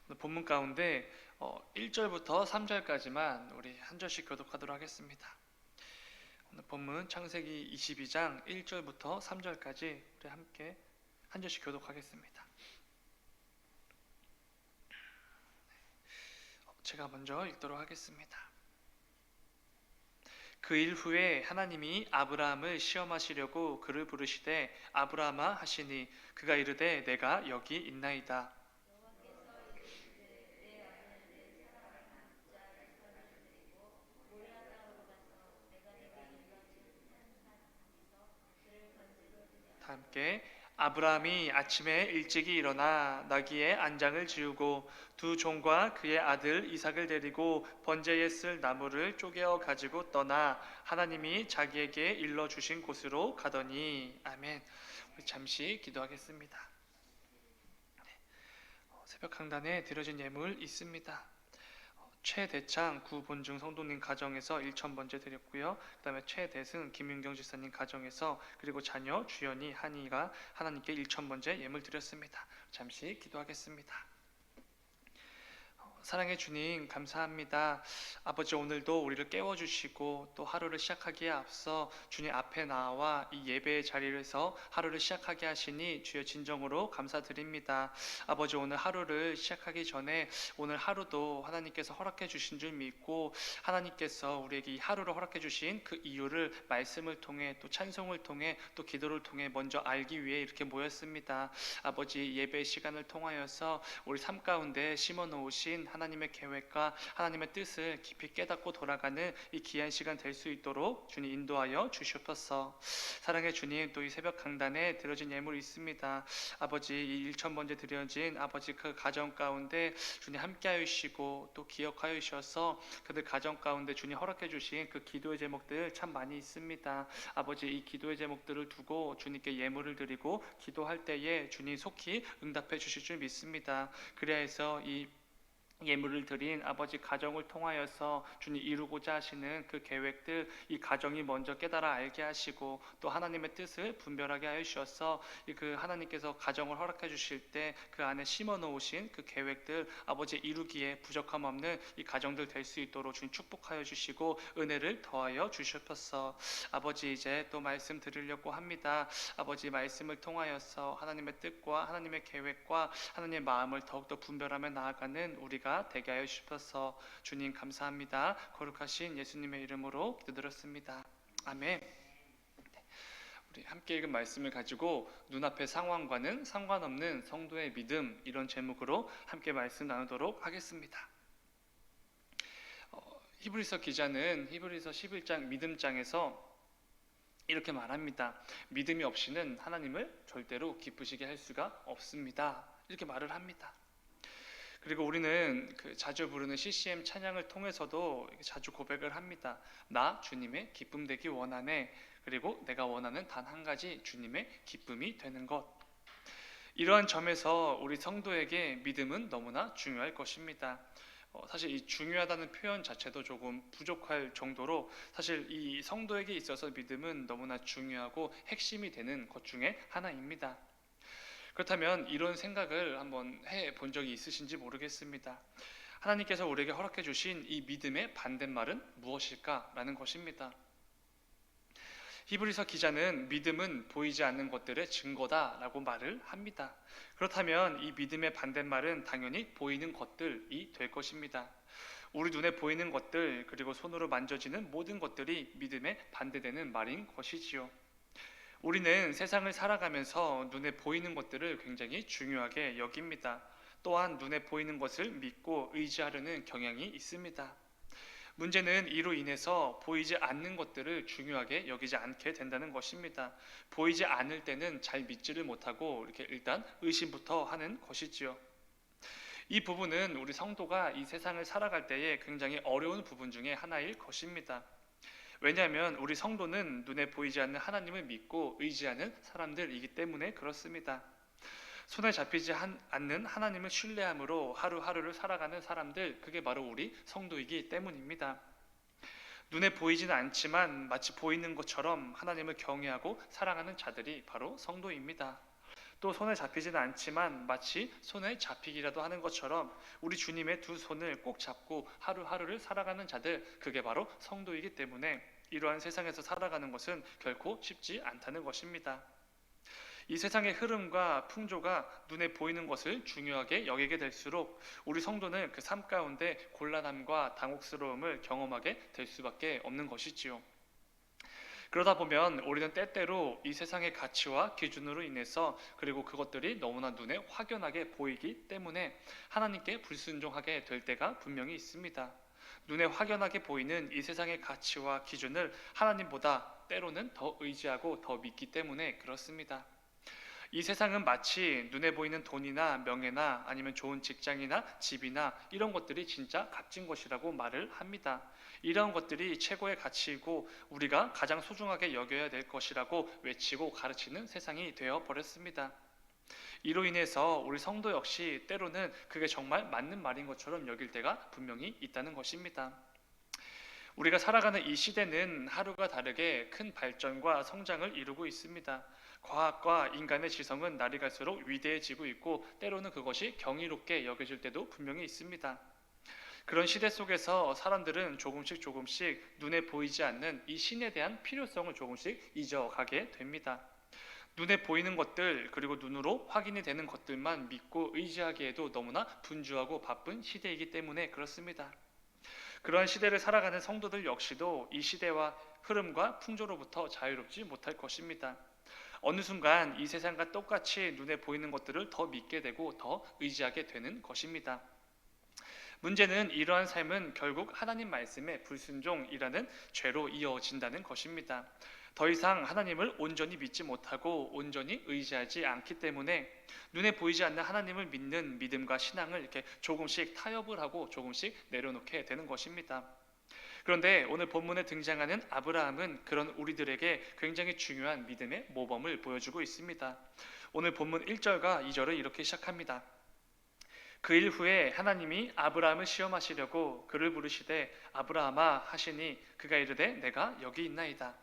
오늘 본문 가운데 1절부터 3절까지만 우리 한 절씩 교독하도록 하겠습니다. 오늘 본문 창세기 22장 1절부터 3절까지 우리 함께 한 절씩 교독하겠습니다. 제가 먼저 읽도록 하겠습니다. 그 일 후에 하나님이 아브라함을 시험하시려고 그를 부르시되 아브라함아 하시니 그가 이르되 내가 여기 있나이다. 다 함께 아브라함이 아침에 일찍이 일어나 나귀의 안장을 지우고 두 종과 그의 아들 이삭을 데리고 번제에 쓸 나무를 쪼개어 가지고 떠나 하나님이 자기에게 일러 주신 곳으로 가더니 아멘. 우리 잠시 기도하겠습니다. 새벽 강단에 드려진 예물 있습니다. 최대창 구본중 성도님 가정에서 1,000번째 드렸고요. 그 다음에 최대승 김윤경 지사님 가정에서 그리고 자녀 주연이 한이가 하나님께 1,000번째 예물 드렸습니다. 잠시 기도하겠습니다. 사랑의 주님 감사합니다. 아버지 오늘도 우리를 깨워주시고 또 하루를 시작하기에 앞서 주님 앞에 나와 이 예배의 자리에서 하루를 시작하게 하시니 주여 진정으로 감사드립니다. 아버지 오늘 하루를 시작하기 전에 오늘 하루도 하나님께서 허락해 주신 줄 믿고 하나님께서 우리에게 이 하루를 허락해 주신 그 이유를 말씀을 통해 또 찬송을 통해 또 기도를 통해 먼저 알기 위해 이렇게 모였습니다. 아버지 예배 시간을 통하여서 우리 삶 가운데 심어 놓으신 하나님의 계획과 하나님의 뜻을 깊이 깨닫고 돌아가는 이 귀한 시간 될 수 있도록 주님 인도하여 주시옵소서. 사랑의 주님, 또 이 새벽 강단에 드려진 예물이 있습니다. 아버지 이 1,000번째 드려진 아버지 그 가정 가운데 주님 함께하여 주시고 또 기억하여 주셔서 그들 가정 가운데 주님 허락해 주신 그 기도의 제목들 참 많이 있습니다. 아버지 이 기도의 제목들을 두고 주님께 예물을 드리고 기도할 때에 주님 속히 응답해 주실 줄 믿습니다. 그리하여서 이 예물을 드린 아버지 가정을 통하여서 주님 이루고자 하시는 그 계획들 이 가정이 먼저 깨달아 알게 하시고 또 하나님의 뜻을 분별하게 하여 주셔서 그 하나님께서 가정을 허락해 주실 때 그 안에 심어 놓으신 그 계획들 아버지 이루기에 부족함 없는 이 가정들 될 수 있도록 주님 축복하여 주시고 은혜를 더하여 주시옵소서. 아버지 이제 또 말씀 드리려고 합니다. 아버지 말씀을 통하여서 하나님의 뜻과 하나님의 계획과 하나님의 마음을 더욱더 분별하며 나아가는 우리가 되게 하여 주셔서 주님 감사합니다. 거룩하신 예수님의 이름으로 기도드렸습니다. 아멘. 우리 함께 읽은 말씀을 가지고 눈앞의 상황과는 상관없는 성도의 믿음 이런 제목으로 함께 말씀 나누도록 하겠습니다. 히브리서 기자는 히브리서 11장 믿음장에서 이렇게 말합니다. 믿음이 없이는 하나님을 절대로 기쁘시게 할 수가 없습니다. 이렇게 말을 합니다. 그리고 우리는 그 자주 부르는 CCM 찬양을 통해서도 자주 고백을 합니다. 나 주님의 기쁨 되기 원하네. 그리고 내가 원하는 단 한 가지 주님의 기쁨이 되는 것. 이러한 점에서 우리 성도에게 믿음은 너무나 중요할 것입니다. 사실 이 중요하다는 표현 자체도 조금 부족할 정도로 사실 이 성도에게 있어서 믿음은 너무나 중요하고 핵심이 되는 것 중에 하나입니다. 그렇다면 이런 생각을 한번 해본 적이 있으신지 모르겠습니다. 하나님께서 우리에게 허락해 주신 이 믿음의 반대말은 무엇일까라는 것입니다. 히브리서 기자는 믿음은 보이지 않는 것들의 증거다라고 말을 합니다. 그렇다면 이 믿음의 반대말은 당연히 보이는 것들이 될 것입니다. 우리 눈에 보이는 것들 그리고 손으로 만져지는 모든 것들이 믿음에 반대되는 말인 것이지요. 우리는 세상을 살아가면서 눈에 보이는 것들을 굉장히 중요하게 여깁니다. 또한 눈에 보이는 것을 믿고 의지하려는 경향이 있습니다. 문제는 이로 인해서 보이지 않는 것들을 중요하게 여기지 않게 된다는 것입니다. 보이지 않을 때는 잘 믿지를 못하고 이렇게 일단 의심부터 하는 것이지요. 이 부분은 우리 성도가 이 세상을 살아갈 때에 굉장히 어려운 부분 중에 하나일 것입니다. 왜냐하면 우리 성도는 눈에 보이지 않는 하나님을 믿고 의지하는 사람들이기 때문에 그렇습니다. 손에 잡히지 않는 하나님을 신뢰함으로 하루하루를 살아가는 사람들, 그게 바로 우리 성도이기 때문입니다. 눈에 보이지는 않지만 마치 보이는 것처럼 하나님을 경외하고 사랑하는 자들이 바로 성도입니다. 또 손에 잡히지는 않지만 마치 손에 잡히기라도 하는 것처럼 우리 주님의 두 손을 꼭 잡고 하루하루를 살아가는 자들, 그게 바로 성도이기 때문에 이러한 세상에서 살아가는 것은 결코 쉽지 않다는 것입니다. 이 세상의 흐름과 풍조가 눈에 보이는 것을 중요하게 여기게 될수록 우리 성도는 그 삶 가운데 곤란함과 당혹스러움을 경험하게 될 수밖에 없는 것이지요. 그러다 보면 우리는 때때로 이 세상의 가치와 기준으로 인해서, 그리고 그것들이 너무나 눈에 확연하게 보이기 때문에 하나님께 불순종하게 될 때가 분명히 있습니다. 눈에 확연하게 보이는 이 세상의 가치와 기준을 하나님보다 때로는 더 의지하고 더 믿기 때문에 그렇습니다. 이 세상은 마치 눈에 보이는 돈이나 명예나 아니면 좋은 직장이나 집이나 이런 것들이 진짜 값진 것이라고 말을 합니다. 이런 것들이 최고의 가치이고 우리가 가장 소중하게 여겨야 될 것이라고 외치고 가르치는 세상이 되어 버렸습니다. 이로 인해서 우리 성도 역시 때로는 그게 정말 맞는 말인 것처럼 여길 때가 분명히 있다는 것입니다. 우리가 살아가는 이 시대는 하루가 다르게 큰 발전과 성장을 이루고 있습니다. 과학과 인간의 지성은 날이 갈수록 위대해지고 있고 때로는 그것이 경이롭게 여겨질 때도 분명히 있습니다. 그런 시대 속에서 사람들은 조금씩 눈에 보이지 않는 이 신에 대한 필요성을 조금씩 잊어가게 됩니다. 눈에 보이는 것들, 그리고 눈으로 확인이 되는 것들만 믿고 의지하기에도 너무나 분주하고 바쁜 시대이기 때문에 그렇습니다. 그러한 시대를 살아가는 성도들 역시도 이 시대와 흐름과 풍조로부터 자유롭지 못할 것입니다. 어느 순간 이 세상과 똑같이 눈에 보이는 것들을 더 믿게 되고 더 의지하게 되는 것입니다. 문제는 이러한 삶은 결국 하나님 말씀의 불순종이라는 죄로 이어진다는 것입니다. 더 이상 하나님을 온전히 믿지 못하고 온전히 의지하지 않기 때문에 눈에 보이지 않는 하나님을 믿는 믿음과 신앙을 이렇게 조금씩 타협을 하고 조금씩 내려놓게 되는 것입니다. 그런데 오늘 본문에 등장하는 아브라함은 그런 우리들에게 굉장히 중요한 믿음의 모범을 보여주고 있습니다. 오늘 본문 1절과 2절을 이렇게 시작합니다. 그 일 후에 하나님이 아브라함을 시험하시려고 그를 부르시되 아브라함아 하시니 그가 이르되 내가 여기 있나이다.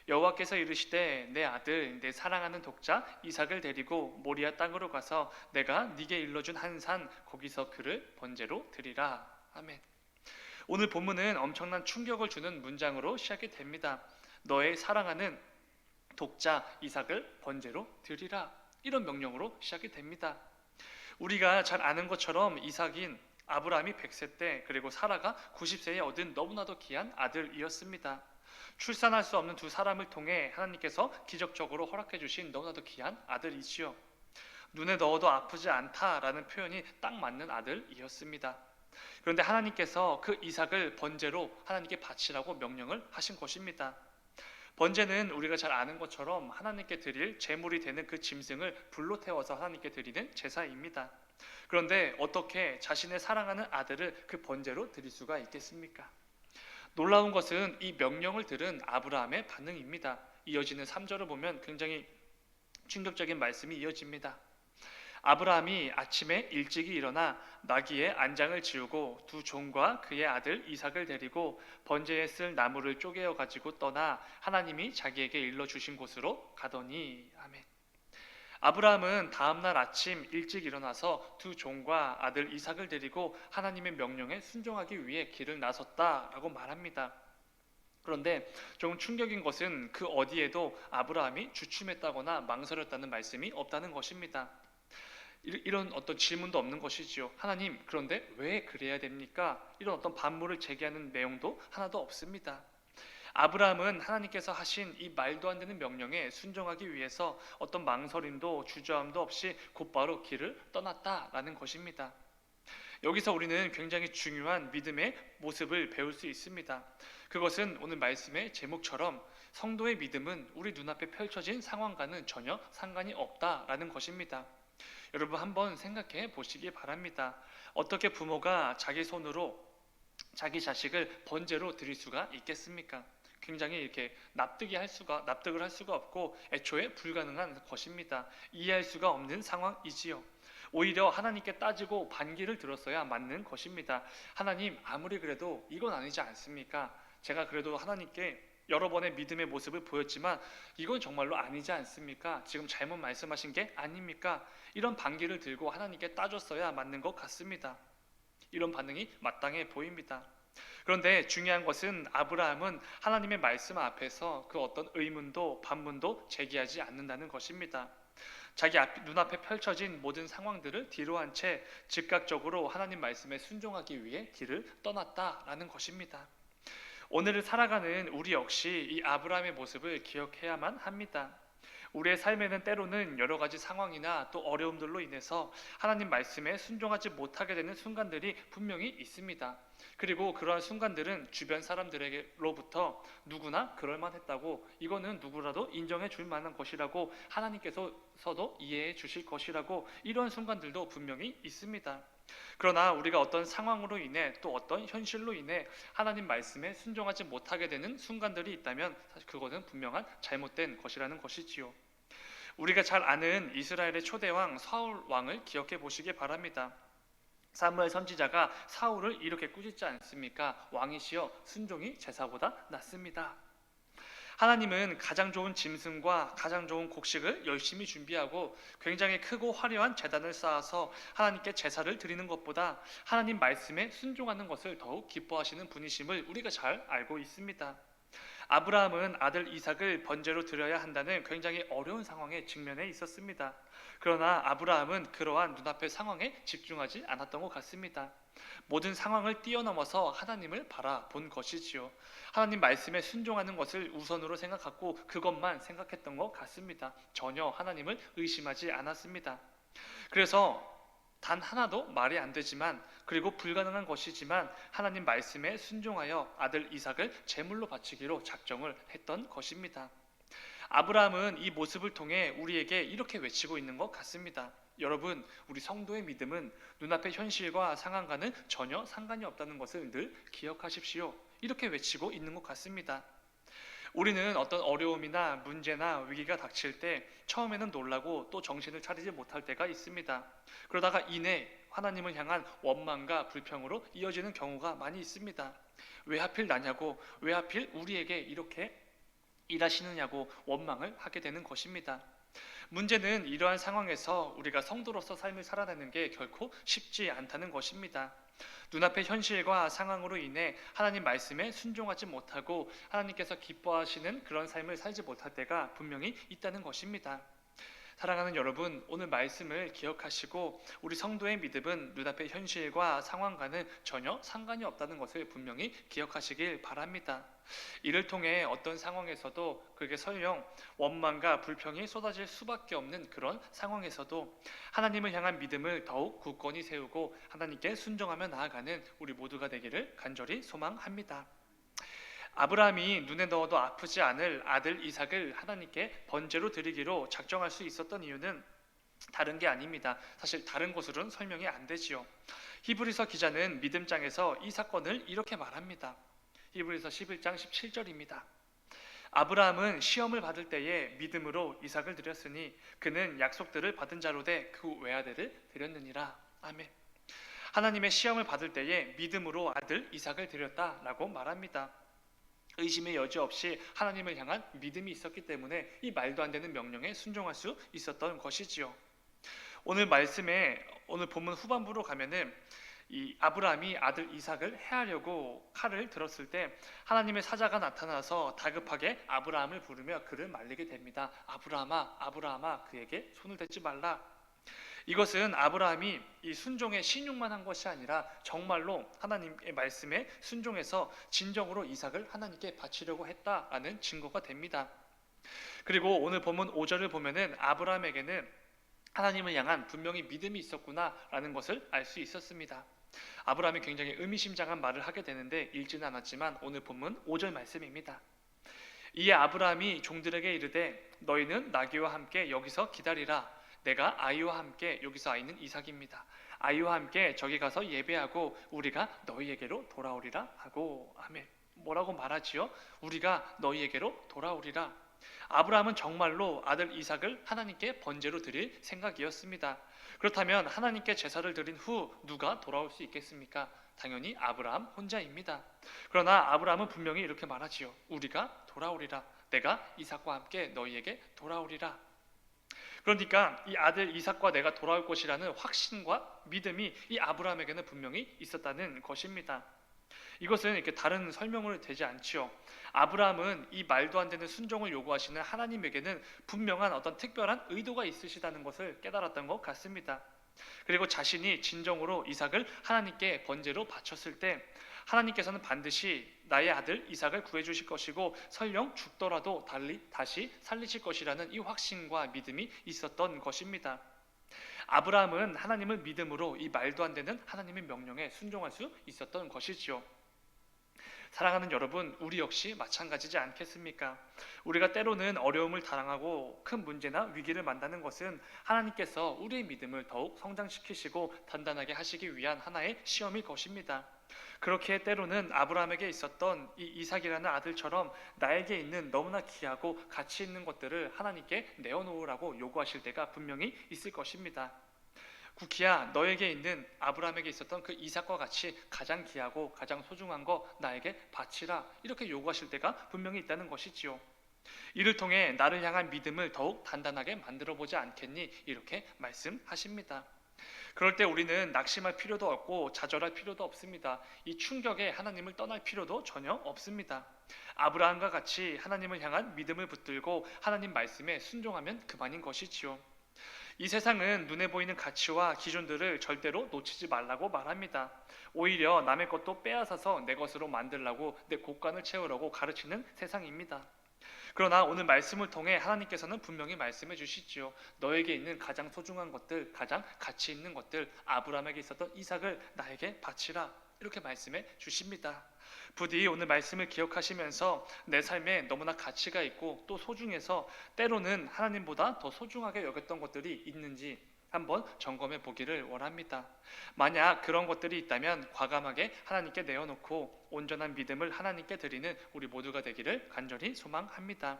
여호와께서 이르시되 내 아들 내 사랑하는 독자 이삭을 데리고 모리아 땅으로 가서 내가 네게 일러준 한 산 거기서 그를 번제로 드리라. 아멘. 오늘 본문은 엄청난 충격을 주는 문장으로 시작이 됩니다. 너의 사랑하는 독자 이삭을 번제로 드리라. 이런 명령으로 시작이 됩니다. 우리가 잘 아는 것처럼 이삭인 아브라함이 100세 때, 그리고 사라가 90세에 얻은 너무나도 귀한 아들이었습니다. 출산할 수 없는 두 사람을 통해 하나님께서 기적적으로 허락해 주신 너무나도 귀한 아들이지요. 눈에 넣어도 아프지 않다라는 표현이 딱 맞는 아들이었습니다. 그런데 하나님께서 그 이삭을 번제로 하나님께 바치라고 명령을 하신 것입니다. 번제는 우리가 잘 아는 것처럼 하나님께 드릴 제물이 되는 그 짐승을 불로 태워서 하나님께 드리는 제사입니다. 그런데 어떻게 자신의 사랑하는 아들을 그 번제로 드릴 수가 있겠습니까? 놀라운 것은 이 명령을 들은 아브라함의 반응입니다. 이어지는 3절을 보면 굉장히 충격적인 말씀이 이어집니다. 아브라함이 아침에 일찍이 일어나 나귀의 안장을 지우고 두 종과 그의 아들 이삭을 데리고 번제에 쓸 나무를 쪼개어 가지고 떠나 하나님이 자기에게 일러주신 곳으로 가더니. 아멘. 아브라함은 다음날 아침 일찍 일어나서 두 종과 아들 이삭을 데리고 하나님의 명령에 순종하기 위해 길을 나섰다라고 말합니다. 그런데 조금 충격인 것은 그 어디에도 아브라함이 주춤했다거나 망설였다는 말씀이 없다는 것입니다. 이런 어떤 질문도 없는 것이지요. 하나님, 그런데 왜 그래야 됩니까? 이런 어떤 반문을 제기하는 내용도 하나도 없습니다. 아브라함은 하나님께서 하신 이 말도 안 되는 명령에 순종하기 위해서 어떤 망설임도 주저함도 없이 곧바로 길을 떠났다라는 것입니다. 여기서 우리는 굉장히 중요한 믿음의 모습을 배울 수 있습니다. 그것은 오늘 말씀의 제목처럼 성도의 믿음은 우리 눈앞에 펼쳐진 상황과는 전혀 상관이 없다라는 것입니다. 여러분 한번 생각해 보시기 바랍니다. 어떻게 부모가 자기 손으로 자기 자식을 번제로 드릴 수가 있겠습니까? 굉장히 이렇게 납득을 할 수가 없고 애초에 불가능한 것입니다. 이해할 수가 없는 상황이지요. 오히려 하나님께 따지고 반기를 들었어야 맞는 것입니다. 하나님, 아무리 그래도 이건 아니지 않습니까? 제가 그래도 하나님께 여러 번의 믿음의 모습을 보였지만 이건 정말로 아니지 않습니까? 지금 잘못 말씀하신 게 아닙니까? 이런 반기를 들고 하나님께 따졌어야 맞는 것 같습니다. 이런 반응이 마땅해 보입니다. 그런데 중요한 것은 아브라함은 하나님의 말씀 앞에서 그 어떤 의문도 반문도 제기하지 않는다는 것입니다. 자기 눈앞에 펼쳐진 모든 상황들을 뒤로한 채 즉각적으로 하나님 말씀에 순종하기 위해 길을 떠났다라는 것입니다. 오늘을 살아가는 우리 역시 이 아브라함의 모습을 기억해야만 합니다. 우리의 삶에는 때로는 여러 가지 상황이나 또 어려움들로 인해서 하나님 말씀에 순종하지 못하게 되는 순간들이 분명히 있습니다. 그리고 그러한 순간들은 주변 사람들에게로부터 누구나 그럴만했다고, 이거는 누구라도 인정해 줄 만한 것이라고, 하나님께서도 이해해 주실 것이라고, 이런 순간들도 분명히 있습니다. 그러나 우리가 어떤 상황으로 인해 또 어떤 현실로 인해 하나님 말씀에 순종하지 못하게 되는 순간들이 있다면 사실 그것은 분명한 잘못된 것이라는 것이지요. 우리가 잘 아는 이스라엘의 초대왕 사울 왕을 기억해 보시기 바랍니다. 사무엘 선지자가 사울을 이렇게 꾸짖지 않습니까? 왕이시여, 순종이 제사보다 낫습니다. 하나님은 가장 좋은 짐승과 가장 좋은 곡식을 열심히 준비하고 굉장히 크고 화려한 제단을 쌓아서 하나님께 제사를 드리는 것보다 하나님 말씀에 순종하는 것을 더욱 기뻐하시는 분이심을 우리가 잘 알고 있습니다. 아브라함은 아들 이삭을 번제로 드려야 한다는 굉장히 어려운 상황에 직면해 있었습니다. 그러나 아브라함은 그러한 눈앞의 상황에 집중하지 않았던 것 같습니다. 모든 상황을 뛰어넘어서 하나님을 바라본 것이지요. 하나님 말씀에 순종하는 것을 우선으로 생각하고 그것만 생각했던 것 같습니다. 전혀 하나님을 의심하지 않았습니다. 그래서 단 하나도 말이 안 되지만, 그리고 불가능한 것이지만 하나님 말씀에 순종하여 아들 이삭을 제물로 바치기로 작정을 했던 것입니다. 아브라함은 이 모습을 통해 우리에게 이렇게 외치고 있는 것 같습니다. 여러분, 우리 성도의 믿음은 눈앞의 현실과 상황과는 전혀 상관이 없다는 것을 늘 기억하십시오. 이렇게 외치고 있는 것 같습니다. 우리는 어떤 어려움이나 문제나 위기가 닥칠 때 처음에는 놀라고 또 정신을 차리지 못할 때가 있습니다. 그러다가 이내 하나님을 향한 원망과 불평으로 이어지는 경우가 많이 있습니다. 왜 하필 나냐고, 왜 하필 우리에게 이렇게 일하시느냐고 원망을 하게 되는 것입니다. 문제는 이러한 상황에서 우리가 성도로서 삶을 살아내는 게 결코 쉽지 않다는 것입니다. 눈앞의 현실과 상황으로 인해 하나님 말씀에 순종하지 못하고 하나님께서 기뻐하시는 그런 삶을 살지 못할 때가 분명히 있다는 것입니다. 사랑하는 여러분, 오늘 말씀을 기억하시고 우리 성도의 믿음은 눈앞의 현실과 상황과는 전혀 상관이 없다는 것을 분명히 기억하시길 바랍니다. 이를 통해 어떤 상황에서도, 그게 설령 원망과 불평이 쏟아질 수밖에 없는 그런 상황에서도 하나님을 향한 믿음을 더욱 굳건히 세우고 하나님께 순종하며 나아가는 우리 모두가 되기를 간절히 소망합니다. 아브라함이 눈에 넣어도 아프지 않을 아들 이삭을 하나님께 번제로 드리기로 작정할 수 있었던 이유는 다른 게 아닙니다. 사실 다른 것으로는 설명이 안 되지요. 히브리서 기자는 믿음장에서 이 사건을 이렇게 말합니다. 히브리서 11장 17절입니다. 아브라함은 시험을 받을 때에 믿음으로 이삭을 드렸으니 그는 약속들을 받은 자로 돼 그 외아들을 드렸느니라. 아멘. 하나님의 시험을 받을 때에 믿음으로 아들 이삭을 드렸다라고 말합니다. 의심의 여지 없이 하나님을 향한 믿음이 있었기 때문에 이 말도 안 되는 명령에 순종할 수 있었던 것이지요. 오늘 말씀에, 오늘 본문 후반부로 가면은 이 아브라함이 아들 이삭을 해하려고 칼을 들었을 때 하나님의 사자가 나타나서 다급하게 아브라함을 부르며 그를 말리게 됩니다. 아브라함아, 아브라함아, 그에게 손을 대지 말라. 이것은 아브라함이 이 순종에 신용만 한 것이 아니라 정말로 하나님의 말씀에 순종해서 진정으로 이삭을 하나님께 바치려고 했다라는 증거가 됩니다. 그리고 오늘 본문 5절을 보면은 아브라함에게는 하나님을 향한 분명히 믿음이 있었구나라는 것을 알 수 있었습니다. 아브라함이 굉장히 의미심장한 말을 하게 되는데 읽지는 않았지만 오늘 본문 5절 말씀입니다. 이에 아브라함이 종들에게 이르되 너희는 나귀와 함께 여기서 기다리라. 내가 아이와 함께, 여기서 아이는 이삭입니다. 아이와 함께 저기 가서 예배하고 우리가 너희에게로 돌아오리라 하고. 아멘. 뭐라고 말하지요? 우리가 너희에게로 돌아오리라. 아브라함은 정말로 아들 이삭을 하나님께 번제로 드릴 생각이었습니다. 그렇다면 하나님께 제사를 드린 후 누가 돌아올 수 있겠습니까? 당연히 아브라함 혼자입니다. 그러나 아브라함은 분명히 이렇게 말하지요. 우리가 돌아오리라. 내가 이삭과 함께 너희에게 돌아오리라. 그러니까 이 아들 이삭과 내가 돌아올 것이라는 확신과 믿음이 이 아브라함에게는 분명히 있었다는 것입니다. 이것은 이렇게 다른 설명으로 되지 않지요. 아브라함은 이 말도 안 되는 순종을 요구하시는 하나님에게는 분명한 어떤 특별한 의도가 있으시다는 것을 깨달았던 것 같습니다. 그리고 자신이 진정으로 이삭을 하나님께 번제로 바쳤을 때 하나님께서는 반드시 나의 아들 이삭을 구해주실 것이고 설령 죽더라도 다시 살리실 것이라는 이 확신과 믿음이 있었던 것입니다. 아브라함은 하나님을 믿음으로 이 말도 안 되는 하나님의 명령에 순종할 수 있었던 것이지요. 사랑하는 여러분, 우리 역시 마찬가지지 않겠습니까? 우리가 때로는 어려움을 당하고 큰 문제나 위기를 만나는 것은 하나님께서 우리의 믿음을 더욱 성장시키시고 단단하게 하시기 위한 하나의 시험일 것입니다. 그렇게 때로는 아브라함에게 있었던 이 이삭이라는 아들처럼 나에게 있는 너무나 귀하고 가치 있는 것들을 하나님께 내어놓으라고 요구하실 때가 분명히 있을 것입니다. 구키야, 너에게 있는 아브라함에게 있었던 그 이삭과 같이 가장 귀하고 가장 소중한 거 나에게 바치라, 이렇게 요구하실 때가 분명히 있다는 것이지요. 이를 통해 나를 향한 믿음을 더욱 단단하게 만들어 보지 않겠니? 이렇게 말씀하십니다. 그럴 때 우리는 낙심할 필요도 없고 좌절할 필요도 없습니다. 이 충격에 하나님을 떠날 필요도 전혀 없습니다. 아브라함과 같이 하나님을 향한 믿음을 붙들고 하나님 말씀에 순종하면 그만인 것이지요. 이 세상은 눈에 보이는 가치와 기준들을 절대로 놓치지 말라고 말합니다. 오히려 남의 것도 빼앗아서 내 것으로 만들라고, 내 곳간을 채우려고 가르치는 세상입니다. 그러나 오늘 말씀을 통해 하나님께서는 분명히 말씀해 주시지요. 너에게 있는 가장 소중한 것들, 가장 가치 있는 것들, 아브라함에게 있었던 이삭을 나에게 바치라, 이렇게 말씀해 주십니다. 부디 오늘 말씀을 기억하시면서 내 삶에 너무나 가치가 있고 또 소중해서 때로는 하나님보다 더 소중하게 여겼던 것들이 있는지 한번 점검해 보기를 원합니다. 만약 그런 것들이 있다면 과감하게 하나님께 내어놓고 온전한 믿음을 하나님께 드리는 우리 모두가 되기를 간절히 소망합니다.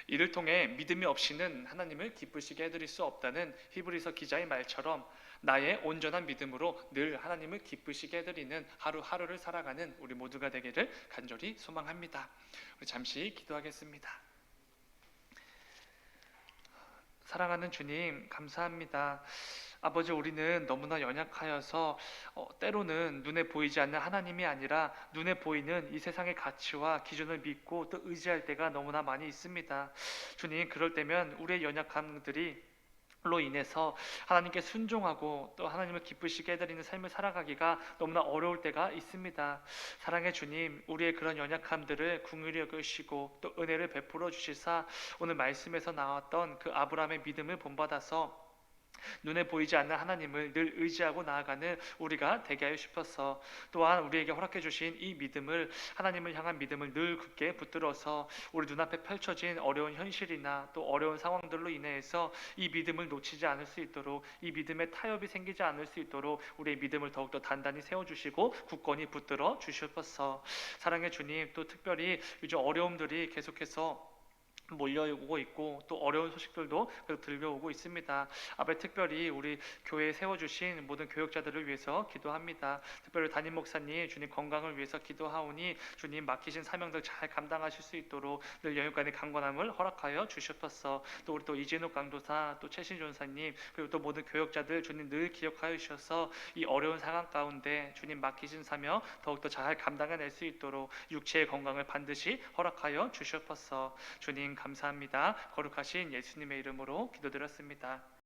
이를 통해 믿음이 없이는 하나님을 기쁘시게 해드릴 수 없다는 히브리서 기자의 말처럼 나의 온전한 믿음으로 늘 하나님을 기쁘시게 해드리는 하루하루를 살아가는 우리 모두가 되기를 간절히 소망합니다. 우리 잠시 기도하겠습니다. 사랑하는 주님, 감사합니다. 아버지, 우리는 너무나 연약하여서 때로는 눈에 보이지 않는 하나님이 아니라 눈에 보이는 이 세상의 가치와 기준을 믿고 또 의지할 때가 너무나 많이 있습니다. 주님, 그럴 때면 우리의 연약함들이 로 인해서 하나님께 순종하고 또 하나님을 기쁘시게 해드리는 삶을 살아가기가 너무나 어려울 때가 있습니다. 사랑의 주님, 우리의 그런 연약함들을 긍휼히 여기시고 또 은혜를 베풀어 주시사 오늘 말씀에서 나왔던 그 아브라함의 믿음을 본받아서 눈에 보이지 않는 하나님을 늘 의지하고 나아가는 우리가 되게 하여 싶어서 또한 우리에게 허락해 주신 이 믿음을, 하나님을 향한 믿음을 늘 굳게 붙들어서 우리 눈앞에 펼쳐진 어려운 현실이나 또 어려운 상황들로 인해서 이 믿음을 놓치지 않을 수 있도록, 이 믿음에 타협이 생기지 않을 수 있도록 우리의 믿음을 더욱더 단단히 세워주시고 굳건히 붙들어 주시옵소서. 사랑의 주님, 또 특별히 요즘 어려움들이 계속해서 몰려오고 있고 또 어려운 소식들도 들려오고 있습니다. 아버지, 특별히 우리 교회에 세워주신 모든 교역자들을 위해서 기도합니다. 특별히 담임 목사님, 주님 건강을 위해서 기도하오니 주님 맡기신 사명들 잘 감당하실 수 있도록 늘 여유간의 강건함을 허락하여 주시옵소서. 또 우리 또 이진욱 강도사, 또 최신 전사님, 그리고 또 모든 교역자들 주님 늘 기억하여 주셔서 이 어려운 상황 가운데 주님 맡기신 사명 더욱더 잘 감당해낼 수 있도록 육체의 건강을 반드시 허락하여 주시옵소서. 주님 감사합니다. 거룩하신 예수님의 이름으로 기도드렸습니다.